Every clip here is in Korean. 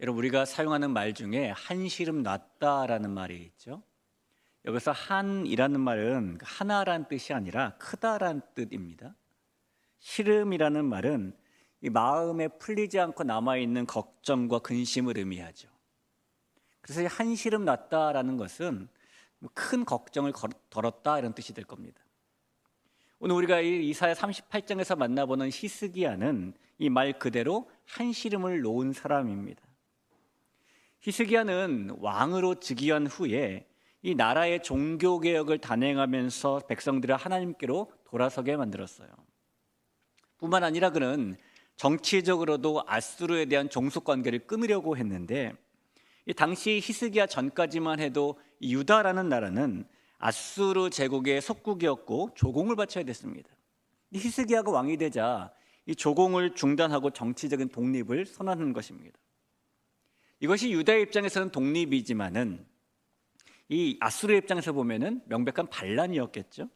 여러분, 우리가 사용하는 말 중에 한시름 놨다라는 말이 있죠. 여기서 한이라는 말은 하나란 뜻이 아니라 크다란 뜻입니다. 시름이라는 말은 이 마음에 풀리지 않고 남아있는 걱정과 근심을 의미하죠. 그래서 이 한시름 놨다라는 것은 큰 걱정을 덜었다 이런 뜻이 될 겁니다. 오늘 우리가 이 이사야 38장에서 만나보는 히스기야는 이 말 그대로 한시름을 놓은 사람입니다. 히스기야는 왕으로 즉위한 후에 이 나라의 종교개혁을 단행하면서 백성들을 하나님께로 돌아서게 만들었어요. 뿐만 아니라 그는 정치적으로도 아수르에 대한 종속관계를 끊으려고 했는데, 이 당시 히스기야 전까지만 해도 이 유다라는 나라는 아수르 제국의 속국이었고 조공을 바쳐야 됐습니다. 히스기야가 왕이 되자 이 조공을 중단하고 정치적인 독립을 선언한 것입니다. 이것이 유다의 입장에서는 독립이지만은 이 아수르의 입장에서 보면은 명백한 반란이었겠죠.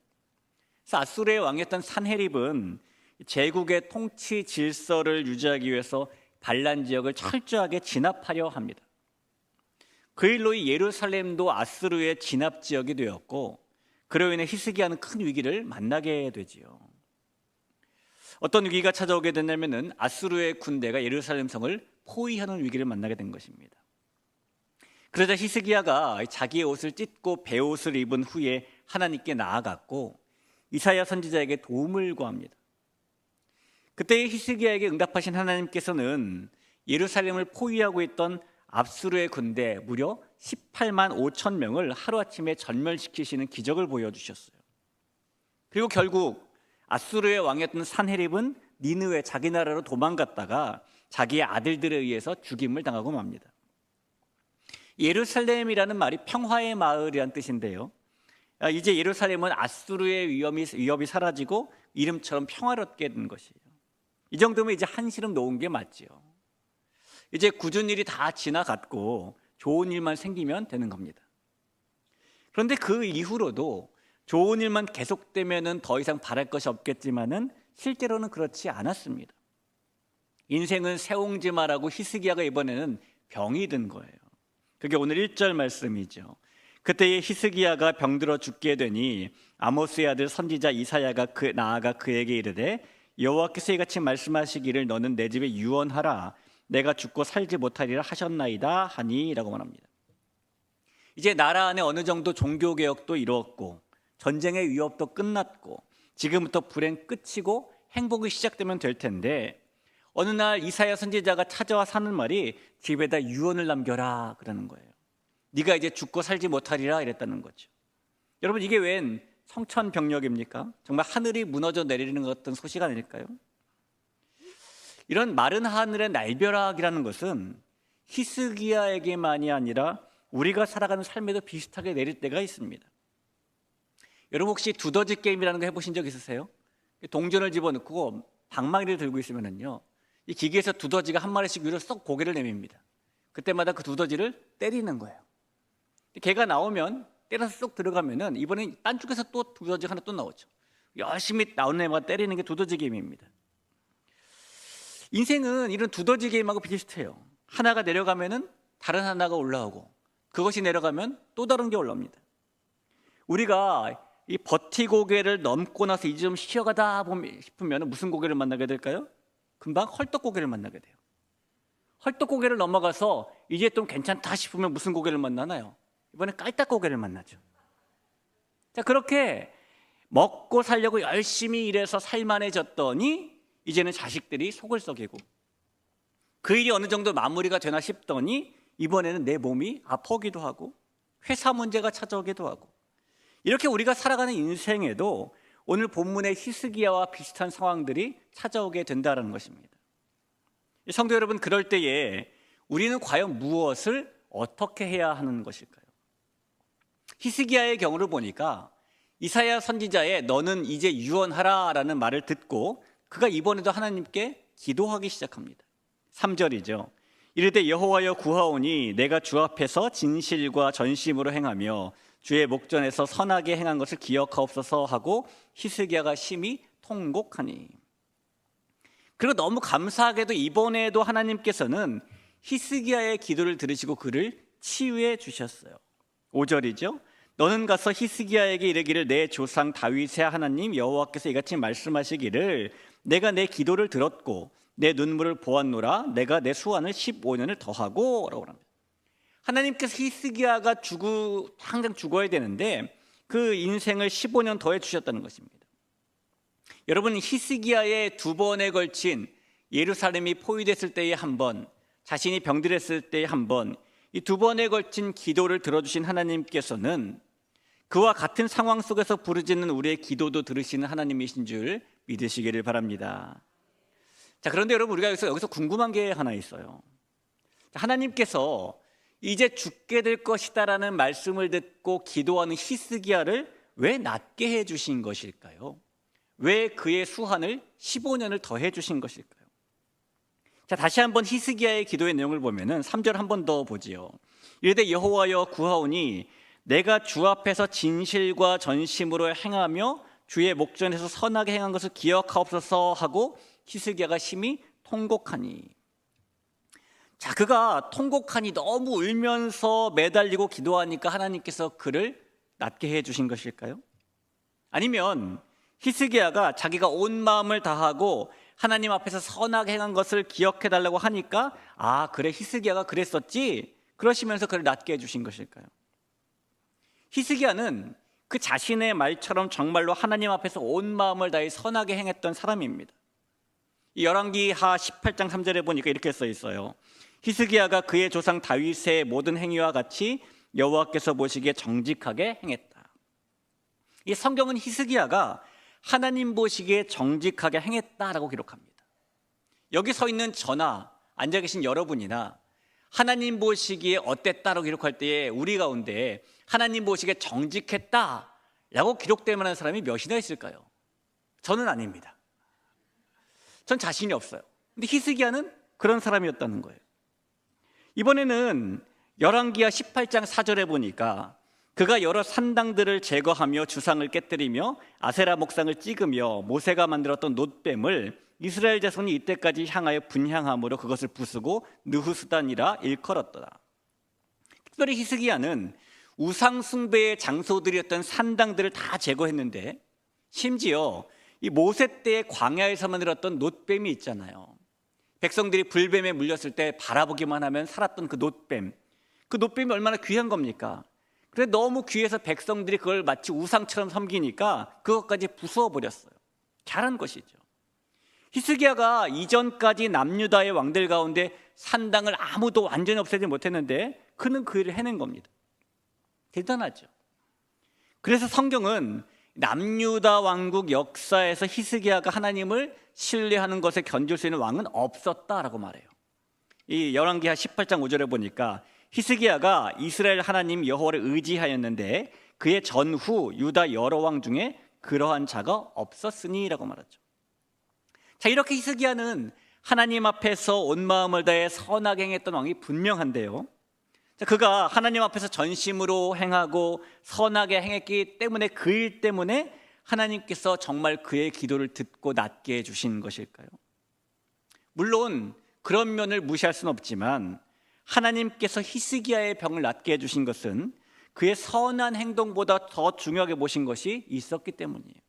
그래서 아수르의 왕이었던 산헤립은 제국의 통치 질서를 유지하기 위해서 반란 지역을 철저하게 진압하려 합니다. 그 일로 이 예루살렘도 아수르의 진압 지역이 되었고, 그로 인해 히스기야는 큰 위기를 만나게 되지요. 어떤 위기가 찾아오게 됐냐면은 아수르의 군대가 예루살렘 성을 포위하는 위기를 만나게 된 것입니다. 그러자 히스기야가 자기의 옷을 찢고 베옷을 입은 후에 하나님께 나아갔고 이사야 선지자에게 도움을 구합니다. 그때 히스기야에게 응답하신 하나님께서는 예루살렘을 포위하고 있던 아수르의 군대 무려 18만 5천 명을 하루아침에 전멸시키시는 기적을 보여주셨어요. 그리고 결국 아수르의 왕이었던 산헤립은 니느웨 자기 나라로 도망갔다가 자기의 아들들에 의해서 죽임을 당하고 맙니다. 예루살렘이라는 말이 평화의 마을이란 뜻인데요, 이제 예루살렘은 아수르의 위협이 사라지고 이름처럼 평화롭게 된 것이에요. 이 정도면 이제 한시름 놓은 게 맞지요. 이제 굳은 일이 다 지나갔고 좋은 일만 생기면 되는 겁니다. 그런데 그 이후로도 좋은 일만 계속되면은 더 이상 바랄 것이 없겠지만은 실제로는 그렇지 않았습니다. 인생은 새옹지마라고 히스기야가 이번에는 병이 든 거예요. 그게 오늘 1절 말씀이죠. 그때에 히스기야가 병들어 죽게 되니 아모스의 아들 선지자 이사야가 나아가 그에게 이르되 여호와께서 이같이 말씀하시기를 너는 내 집에 유언하라 내가 죽고 살지 못하리라 하셨나이다 하니라고 말합니다. 이제 나라 안에 어느 정도 종교개혁도 이루었고 전쟁의 위협도 끝났고 지금부터 불행 끝이고 행복이 시작되면 될 텐데, 어느 날 이사야 선지자가 찾아와 하는 말이 집에다 유언을 남겨라 그러는 거예요. 네가 이제 죽고 살지 못하리라 이랬다는 거죠. 여러분, 이게 웬 성천병력입니까? 정말 하늘이 무너져 내리는 것 같은 소식 아닐까요? 이런 마른 하늘의 날벼락이라는 것은 히스기야에게만이 아니라 우리가 살아가는 삶에도 비슷하게 내릴 때가 있습니다. 여러분, 혹시 두더지 게임이라는 거 해보신 적 있으세요? 동전을 집어넣고 방망이를 들고 있으면은요, 이 기계에서 두더지가 한 마리씩 위로 쏙 고개를 내밉니다. 그때마다 그 두더지를 때리는 거예요. 걔가 나오면 때려서 쏙 들어가면은 이번엔 딴 쪽에서 또 두더지 하나 또 나오죠. 열심히 나오는 애마다 때리는 게 두더지 게임입니다. 인생은 이런 두더지 게임하고 비슷해요. 하나가 내려가면은 다른 하나가 올라오고 그것이 내려가면 또 다른 게 올라옵니다. 우리가 이 버티고개를 넘고 나서 이제 좀 쉬어가다 싶으면 무슨 고개를 만나게 될까요? 금방 헐떡고개를 만나게 돼요. 헐떡고개를 넘어가서 이제 좀 괜찮다 싶으면 무슨 고개를 만나나요? 이번엔 깔딱고개를 만나죠. 자, 그렇게 먹고 살려고 열심히 일해서 살만해졌더니 이제는 자식들이 속을 썩이고, 그 일이 어느 정도 마무리가 되나 싶더니 이번에는 내 몸이 아프기도 하고 회사 문제가 찾아오기도 하고, 이렇게 우리가 살아가는 인생에도 오늘 본문의 히스기야와 비슷한 상황들이 찾아오게 된다는 것입니다. 성도 여러분, 그럴 때에 우리는 과연 무엇을 어떻게 해야 하는 것일까요? 히스기야의 경우를 보니까 이사야 선지자의 너는 이제 유언하라 라는 말을 듣고 그가 이번에도 하나님께 기도하기 시작합니다. 3절이죠. 이르되 여호와여 구하오니 내가 주 앞에서 진실과 전심으로 행하며 주의 목전에서 선하게 행한 것을 기억하옵소서 하고 히스기야가 심히 통곡하니. 그리고 너무 감사하게도 이번에도 하나님께서는 히스기야의 기도를 들으시고 그를 치유해 주셨어요. 5절이죠. 너는 가서 히스기야에게 이르기를 내 조상 다윗의 하나님 여호와께서 이같이 말씀하시기를 내가 내 기도를 들었고 내 눈물을 보았노라 내가 내 수완을 15년을 더하고 라고 합니다. 하나님께서 히스기야가 항상 죽어야 되는데 그 인생을 15년 더해 주셨다는 것입니다. 여러분, 히스기야의 2번에 걸친 예루살렘이 포위됐을 때에 한 번, 자신이 병들었을 때에 한 번, 이 2번에 걸친 기도를 들어주신 하나님께서는 그와 같은 상황 속에서 부르짖는 우리의 기도도 들으시는 하나님이신 줄 믿으시기를 바랍니다. 자, 그런데 여러분, 우리가 여기서 궁금한 게 하나 있어요. 하나님께서 이제 죽게 될 것이다라는 말씀을 듣고 기도하는 히스기야를 왜 낫게 해주신 것일까요? 왜 그의 수한을 15년을 더해 주신 것일까요? 자, 다시 한번 히스기야의 기도의 내용을 보면은 3절 한 번 더 보지요. 이르되 여호와여 구하오니 내가 주 앞에서 진실과 전심으로 행하며 주의 목전에서 선하게 행한 것을 기억하옵소서 하고 히스기야가 심히 통곡하니. 자, 그가 통곡하니 너무 울면서 매달리고 기도하니까 하나님께서 그를 낫게 해 주신 것일까요? 아니면 히스기야가 자기가 온 마음을 다하고 하나님 앞에서 선하게 행한 것을 기억해 달라고 하니까 그래 히스기야가 그랬었지 그러시면서 그를 낫게 해주신 것일까요? 히스기야는 그 자신의 말처럼 정말로 하나님 앞에서 온 마음을 다해 선하게 행했던 사람입니다. 이 열왕기하 18장 3절에 보니까 이렇게 써 있어요. 히스기야가 그의 조상 다윗의 모든 행위와 같이 여호와께서 보시기에 정직하게 행했다. 이 성경은 히스기야가 하나님 보시기에 정직하게 행했다라고 기록합니다. 여기 서 있는 저나 앉아 계신 여러분이나 하나님 보시기에 어땠다라고 기록할 때에 우리 가운데 하나님 보시기에 정직했다라고 기록될 만한 사람이 몇이나 있을까요? 저는 아닙니다. 전 자신이 없어요. 근데 히스기야는 그런 사람이었다는 거예요. 이번에는 열왕기하 18장 4절에 보니까 그가 여러 산당들을 제거하며 주상을 깨뜨리며 아세라 목상을 찍으며 모세가 만들었던 놋뱀을 이스라엘 자손이 이때까지 향하여 분향함으로 그것을 부수고 느후스단이라 일컬었더라. 특별히 히스기야는 우상 숭배의 장소들이었던 산당들을 다 제거했는데 심지어 이 모세 때의 광야에서 만들었던 놋뱀이 있잖아요. 백성들이 불뱀에 물렸을 때 바라보기만 하면 살았던 그 놋뱀, 그 놋뱀이 얼마나 귀한 겁니까? 그래 너무 귀해서 백성들이 그걸 마치 우상처럼 섬기니까 그것까지 부숴버렸어요. 잘한 것이죠. 히스기야가 이전까지 남유다의 왕들 가운데 산당을 아무도 완전히 없애지 못했는데 그는 그 일을 해낸 겁니다. 대단하죠. 그래서 성경은 남유다 왕국 역사에서 히스기야가 하나님을 신뢰하는 것에 견줄 수 있는 왕은 없었다라고 말해요. 이 열왕기하 18장 5절에 보니까 히스기야가 이스라엘 하나님 여호와를 의지하였는데 그의 전후 유다 여러 왕 중에 그러한 자가 없었으니라고 말하죠. 자, 이렇게 히스기야는 하나님 앞에서 온 마음을 다해 선하게 행했던 왕이 분명한데요. 자, 그가 하나님 앞에서 전심으로 행하고 선하게 행했기 때문에 그 일 때문에 하나님께서 정말 그의 기도를 듣고 낫게 해주신 것일까요? 물론 그런 면을 무시할 수는 없지만 하나님께서 히스기야의 병을 낫게 해주신 것은 그의 선한 행동보다 더 중요하게 보신 것이 있었기 때문이에요.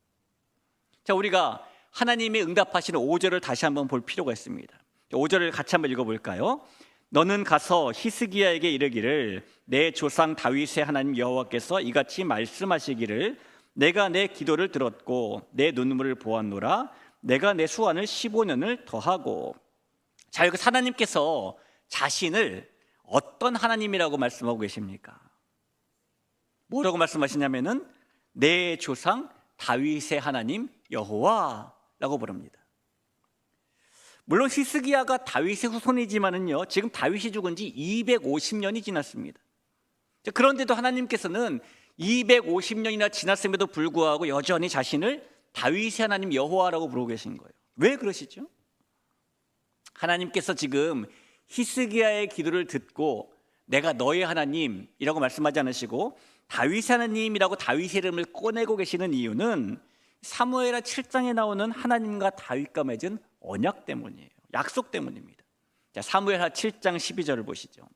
자, 우리가 하나님이 응답하시는 5절을 다시 한번 볼 필요가 있습니다. 5절을 같이 한번 읽어볼까요? 너는 가서 히스기야에게 이르기를 내 조상 다윗의 하나님 여호와께서 이같이 말씀하시기를 내가 내 기도를 들었고 내 눈물을 보았노라 내가 내 수완을 15년을 더하고. 자, 여기 하나님께서 자신을 어떤 하나님이라고 말씀하고 계십니까? 뭐라고 말씀하시냐면은 내 조상 다윗의 하나님 여호와라고 부릅니다. 물론 히스기야가 다윗의 후손이지만은요, 지금 다윗이 죽은 지 250년이 지났습니다. 그런데도 하나님께서는 250년이나 지났음에도 불구하고 여전히 자신을 다윗의 하나님 여호와라고 부르고 계신 거예요. 왜 그러시죠? 하나님께서 지금 히스기야의 기도를 듣고 내가 너의 하나님이라고 말씀하지 않으시고 다윗의 하나님이라고 다윗의 이름을 꺼내고 계시는 이유는 사무엘하 7장에 나오는 하나님과 다윗과 맺은 언약 때문이에요. 약속 때문입니다. 자, 사무엘하 7장 12절을 보시죠.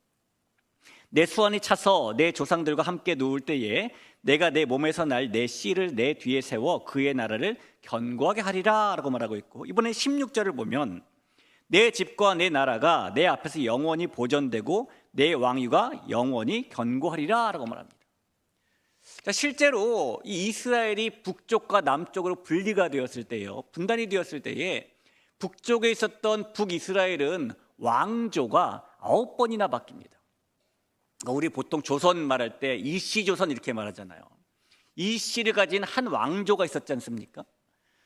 내 수완이 차서 내 조상들과 함께 누울 때에 내가 내 몸에서 날 내 씨를 내 뒤에 세워 그의 나라를 견고하게 하리라 라고 말하고 있고, 이번에 16절을 보면 내 집과 내 나라가 내 앞에서 영원히 보존되고 내 왕위가 영원히 견고하리라 라고 말합니다. 자, 실제로 이 이스라엘이 북쪽과 남쪽으로 분리가 되었을 때요, 분단이 되었을 때에 북쪽에 있었던 북이스라엘은 왕조가 9번이나 바뀝니다. 우리 보통 조선 말할 때 일시조선 이렇게 말하잖아요. 일시를 가진 한 왕조가 있었지 않습니까?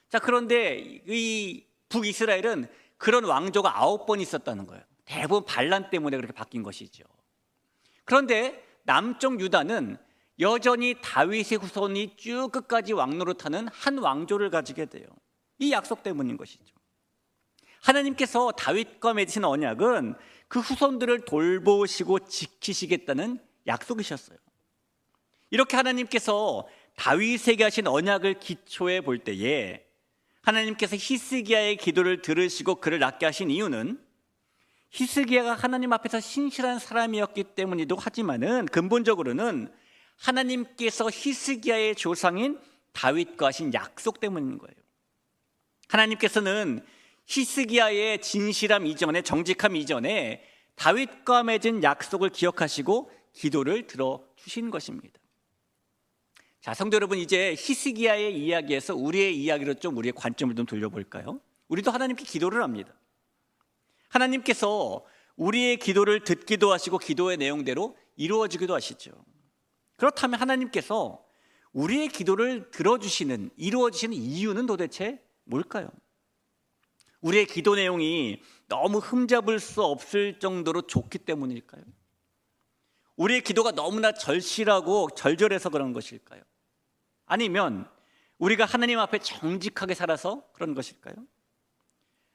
자, 그런데 이 북이스라엘은 그런 왕조가 9번 있었다는 거예요. 대부분 반란 때문에 그렇게 바뀐 것이죠. 그런데 남쪽 유다는 여전히 다윗의 후손이 쭉 끝까지 왕노릇하는 한 왕조를 가지게 돼요. 이 약속 때문인 것이죠. 하나님께서 다윗과 맺으신 언약은 그 후손들을 돌보시고 지키시겠다는 약속이셨어요. 이렇게 하나님께서 다윗에게 하신 언약을 기초해 볼 때에 하나님께서 히스기야의 기도를 들으시고 그를 낫게 하신 이유는 히스기야가 하나님 앞에서 신실한 사람이었기 때문이기도 하지만은 근본적으로는 하나님께서 히스기야의 조상인 다윗과 하신 약속 때문인 거예요. 하나님께서는 히스기야의 진실함 이전에, 정직함 이전에 다윗과 맺은 약속을 기억하시고 기도를 들어주신 것입니다. 자, 성도 여러분, 이제 히스기야의 이야기에서 우리의 이야기로 좀 우리의 관점을 좀 돌려볼까요? 우리도 하나님께 기도를 합니다. 하나님께서 우리의 기도를 듣기도 하시고 기도의 내용대로 이루어지기도 하시죠. 그렇다면 하나님께서 우리의 기도를 들어주시는, 이루어지시는 이유는 도대체 뭘까요? 우리의 기도 내용이 너무 흠잡을 수 없을 정도로 좋기 때문일까요? 우리의 기도가 너무나 절실하고 절절해서 그런 것일까요? 아니면 우리가 하나님 앞에 정직하게 살아서 그런 것일까요?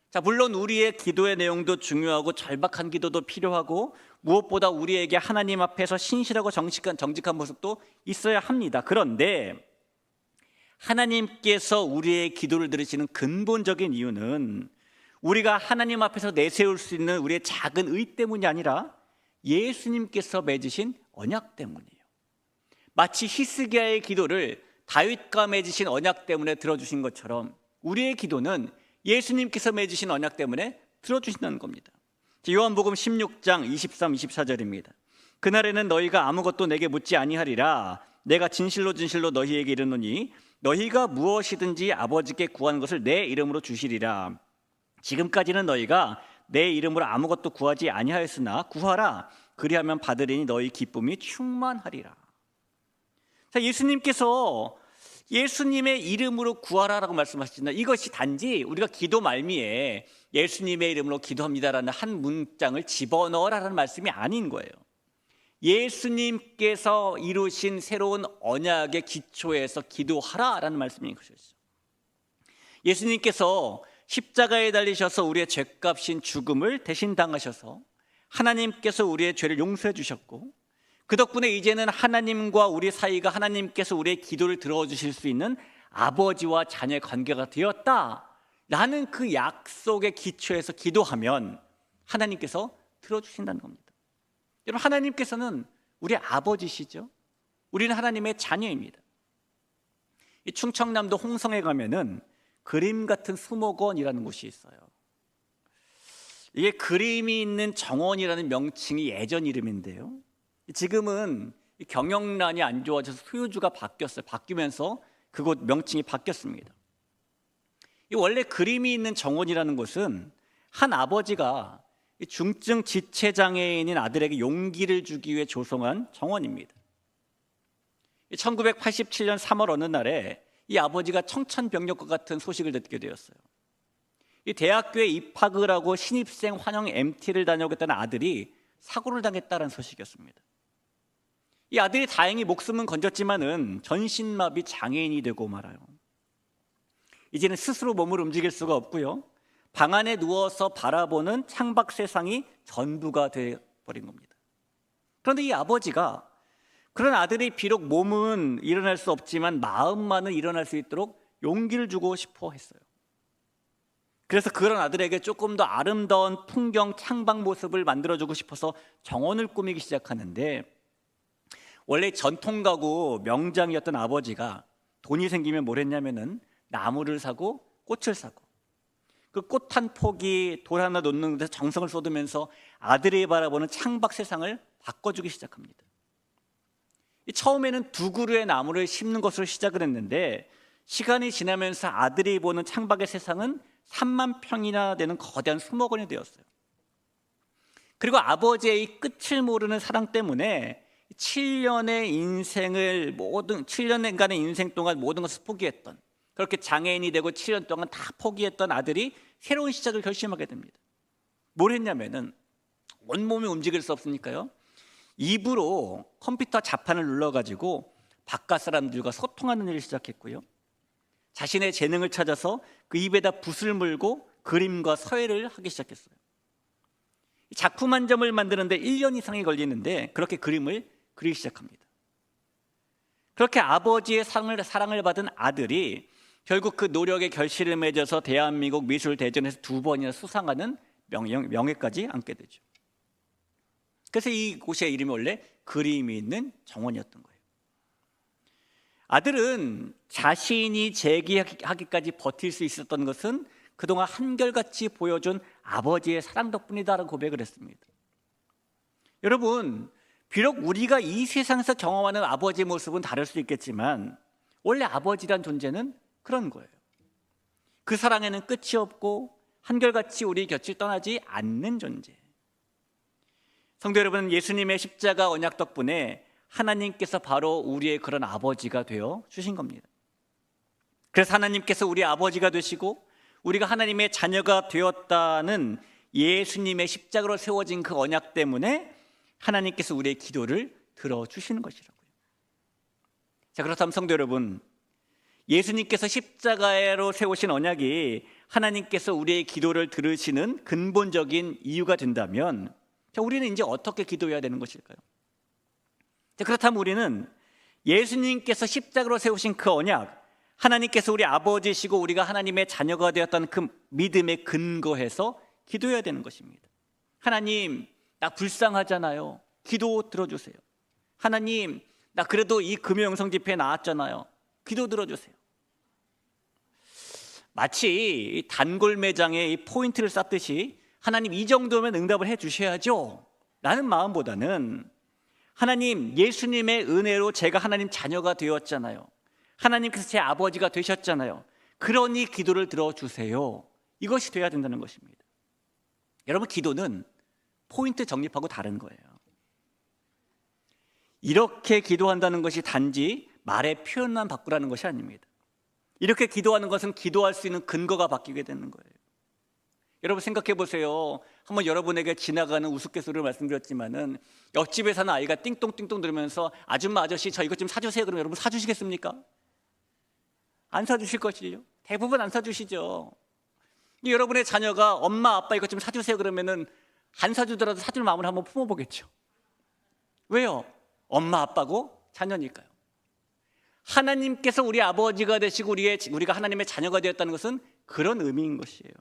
자, 물론 우리의 기도의 내용도 중요하고 절박한 기도도 필요하고 무엇보다 우리에게 하나님 앞에서 신실하고 정직한 모습도 있어야 합니다. 그런데 하나님께서 우리의 기도를 들으시는 근본적인 이유는 우리가 하나님 앞에서 내세울 수 있는 우리의 작은 의 때문이 아니라 예수님께서 맺으신 언약 때문이에요. 마치 히스기야의 기도를 다윗과 맺으신 언약 때문에 들어주신 것처럼 우리의 기도는 예수님께서 맺으신 언약 때문에 들어주신다는 겁니다. 요한복음 16장 23, 24절입니다. 그날에는 너희가 아무것도 내게 묻지 아니하리라. 내가 진실로 진실로 너희에게 이르노니 너희가 무엇이든지 아버지께 구하는 것을 내 이름으로 주시리라. 지금까지는 너희가 내 이름으로 아무것도 구하지 아니하였으나 구하라. 그리하면 받으리니 너희 기쁨이 충만하리라. 자, 예수님께서 예수님의 이름으로 구하라라고 말씀하시잖아요. 이것이 단지 우리가 기도 말미에 예수님의 이름으로 기도합니다라는 한 문장을 집어넣으라는 말씀이 아닌 거예요. 예수님께서 이루신 새로운 언약의 기초에서 기도하라라는 말씀인 것이죠. 예수님께서 십자가에 달리셔서 우리의 죄값인 죽음을 대신 당하셔서 하나님께서 우리의 죄를 용서해 주셨고, 그 덕분에 이제는 하나님과 우리 사이가 하나님께서 우리의 기도를 들어주실 수 있는 아버지와 자녀의 관계가 되었다라는 그 약속의 기초에서 기도하면 하나님께서 들어주신다는 겁니다. 여러분, 하나님께서는 우리 아버지시죠. 우리는 하나님의 자녀입니다. 이 충청남도 홍성에 가면은 그림 같은 수목원이라는 곳이 있어요. 이게 그림이 있는 정원이라는 명칭이 예전 이름인데요, 지금은 경영난이 안 좋아져서 소유주가 바뀌었어요. 바뀌면서 그곳 명칭이 바뀌었습니다. 원래 그림이 있는 정원이라는 곳은 한 아버지가 중증 지체장애인인 아들에게 용기를 주기 위해 조성한 정원입니다. 1987년 3월 어느 날에 이 아버지가 청천벽력과 같은 소식을 듣게 되었어요. 이 대학교에 입학을 하고 신입생 환영 MT를 다녀오겠다는 아들이 사고를 당했다는 소식이었습니다. 이 아들이 다행히 목숨은 건졌지만은 전신마비 장애인이 되고 말아요. 이제는 스스로 몸을 움직일 수가 없고요, 방 안에 누워서 바라보는 창밖 세상이 전부가 되어버린 겁니다. 그런데 이 아버지가 그런 아들이 비록 몸은 일어날 수 없지만 마음만은 일어날 수 있도록 용기를 주고 싶어 했어요. 그래서 그런 아들에게 조금 더 아름다운 풍경 창밖 모습을 만들어주고 싶어서 정원을 꾸미기 시작하는데, 원래 전통 가구 명장이었던 아버지가 돈이 생기면 뭘 했냐면은 나무를 사고 꽃을 사고, 그 꽃 한 폭이 돌 하나 놓는 데서 정성을 쏟으면서 아들이 바라보는 창밖 세상을 바꿔주기 시작합니다. 처음에는 2그루의 나무를 심는 것으로 시작을 했는데, 시간이 지나면서 아들이 보는 창밖의 세상은 3만 평이나 되는 거대한 수목원이 되었어요. 그리고 아버지의 이 끝을 모르는 사랑 때문에 7년의 인생을 7년간의 인생 동안 모든 것을 포기했던, 그렇게 장애인이 되고 7년 동안 다 포기했던 아들이 새로운 시작을 결심하게 됩니다. 뭘 했냐면은, 온몸이 움직일 수 없으니까요, 입으로 컴퓨터 자판을 눌러가지고 바깥 사람들과 소통하는 일을 시작했고요, 자신의 재능을 찾아서 그 입에다 붓을 물고 그림과 서예를 하기 시작했어요. 작품 한 점을 만드는데 1년 이상이 걸리는데 그렇게 그림을 그리기 시작합니다. 그렇게 아버지의 사랑을 받은 아들이 결국 그 노력의 결실을 맺어서 대한민국 미술대전에서 2번이나 수상하는 명예까지 안게 되죠. 그래서 이곳의 이름이 원래 그림이 있는 정원이었던 거예요. 아들은 자신이 재기하기까지 버틸 수 있었던 것은 그동안 한결같이 보여준 아버지의 사랑 덕분이다라고 고백을 했습니다. 여러분, 비록 우리가 이 세상에서 경험하는 아버지의 모습은 다를 수 있겠지만, 원래 아버지란 존재는 그런 거예요. 그 사랑에는 끝이 없고 한결같이 우리 곁을 떠나지 않는 존재. 성도 여러분, 예수님의 십자가 언약 덕분에 하나님께서 바로 우리의 그런 아버지가 되어 주신 겁니다. 그래서 하나님께서 우리 아버지가 되시고 우리가 하나님의 자녀가 되었다는 예수님의 십자가로 세워진 그 언약 때문에 하나님께서 우리의 기도를 들어주시는 것이라고요. 자, 그렇다면 성도 여러분, 예수님께서 십자가로 세우신 언약이 하나님께서 우리의 기도를 들으시는 근본적인 이유가 된다면, 자, 우리는 이제 어떻게 기도해야 되는 것일까요? 자, 그렇다면 우리는 예수님께서 십자가로 세우신 그 언약, 하나님께서 우리 아버지시고 우리가 하나님의 자녀가 되었다는 그 믿음에 근거해서 기도해야 되는 것입니다. 하나님, 나 불쌍하잖아요. 기도 들어주세요. 하나님, 나 그래도 이 금요영성 집회에 나왔잖아요. 기도 들어주세요. 마치 단골 매장에 이 포인트를 쌓듯이 하나님, 이 정도면 응답을 해 주셔야죠 라는 마음보다는, 하나님, 예수님의 은혜로 제가 하나님 자녀가 되었잖아요. 하나님께서 제 아버지가 되셨잖아요. 그러니 기도를 들어주세요. 이것이 돼야 된다는 것입니다. 여러분, 기도는 포인트 정립하고 다른 거예요. 이렇게 기도한다는 것이 단지 말의 표현만 바꾸라는 것이 아닙니다. 이렇게 기도하는 것은 기도할 수 있는 근거가 바뀌게 되는 거예요. 여러분, 생각해 보세요. 한번 여러분에게 지나가는 우스갯소리를 말씀드렸지만은, 옆집에 사는 아이가 띵똥띵똥 들으면서 아줌마, 아저씨, 저 이것 좀 사주세요. 그러면 여러분 사주시겠습니까? 안 사주실 것이요. 대부분 안 사주시죠. 여러분의 자녀가 엄마, 아빠 이것 좀 사주세요 그러면은 안 사주더라도 사줄 마음을 한번 품어보겠죠. 왜요? 엄마, 아빠고 자녀니까요. 하나님께서 우리 아버지가 되시고 우리가 하나님의 자녀가 되었다는 것은 그런 의미인 것이에요.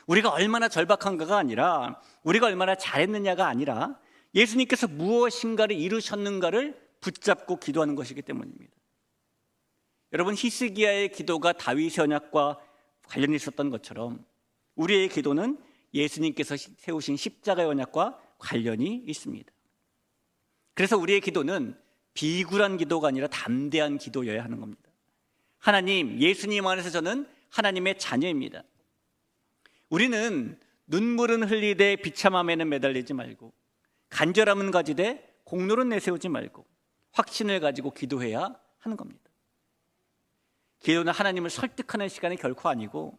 우리가 얼마나 절박한가가 아니라, 우리가 얼마나 잘했느냐가 아니라, 예수님께서 무엇인가를 이루셨는가를 붙잡고 기도하는 것이기 때문입니다. 여러분, 히스기야의 기도가 다윗의 언약과 관련이 있었던 것처럼 우리의 기도는 예수님께서 세우신 십자가의 언약과 관련이 있습니다. 그래서 우리의 기도는 비굴한 기도가 아니라 담대한 기도여야 하는 겁니다. 하나님, 예수님 안에서 저는 하나님의 자녀입니다. 우리는 눈물은 흘리되 비참함에는 매달리지 말고, 간절함은 가지되 공로는 내세우지 말고, 확신을 가지고 기도해야 하는 겁니다. 기도는 하나님을 설득하는 시간이 결코 아니고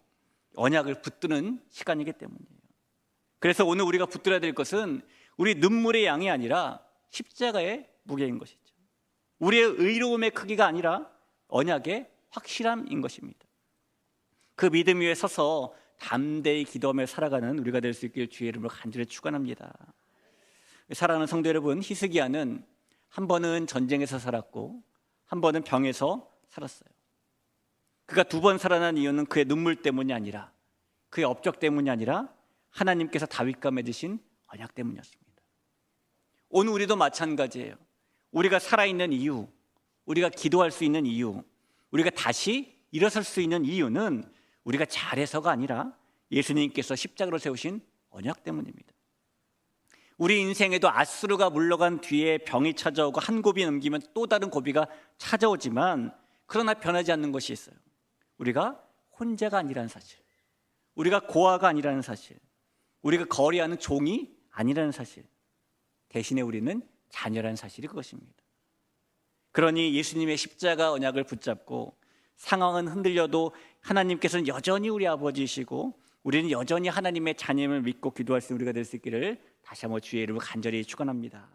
언약을 붙드는 시간이기 때문이에요. 그래서 오늘 우리가 붙들어야 될 것은 우리 눈물의 양이 아니라 십자가의 무게인 것이죠. 우리의 의로움의 크기가 아니라 언약의 확실함인 것입니다. 그 믿음 위에 서서 담대히 기도하며 살아가는 우리가 될 수 있길 주의 이름으로 간절히 축원합니다. 사랑하는 성도 여러분, 히스기야는 한 번은 전쟁에서 살았고 한 번은 병에서 살았어요. 그가 2번 살아난 이유는 그의 눈물 때문이 아니라 그의 업적 때문이 아니라 하나님께서 다윗과 맺으신 언약 때문이었습니다. 오늘 우리도 마찬가지예요. 우리가 살아있는 이유, 우리가 기도할 수 있는 이유, 우리가 다시 일어설 수 있는 이유는 우리가 잘해서가 아니라 예수님께서 십자가로 세우신 언약 때문입니다. 우리 인생에도 아수르가 물러간 뒤에 병이 찾아오고 한 고비 넘기면 또 다른 고비가 찾아오지만 그러나 변하지 않는 것이 있어요. 우리가 혼자가 아니라는 사실, 우리가 고아가 아니라는 사실, 우리가 거래하는 종이 아니라는 사실, 대신에 우리는 자녀라는 사실이 그것입니다. 그러니 예수님의 십자가 언약을 붙잡고 상황은 흔들려도 하나님께서는 여전히 우리 아버지이시고 우리는 여전히 하나님의 자녀임을 믿고 기도할 수 있는 우리가 될 수 있기를 다시 한번 주의 이름으로 간절히 축원합니다.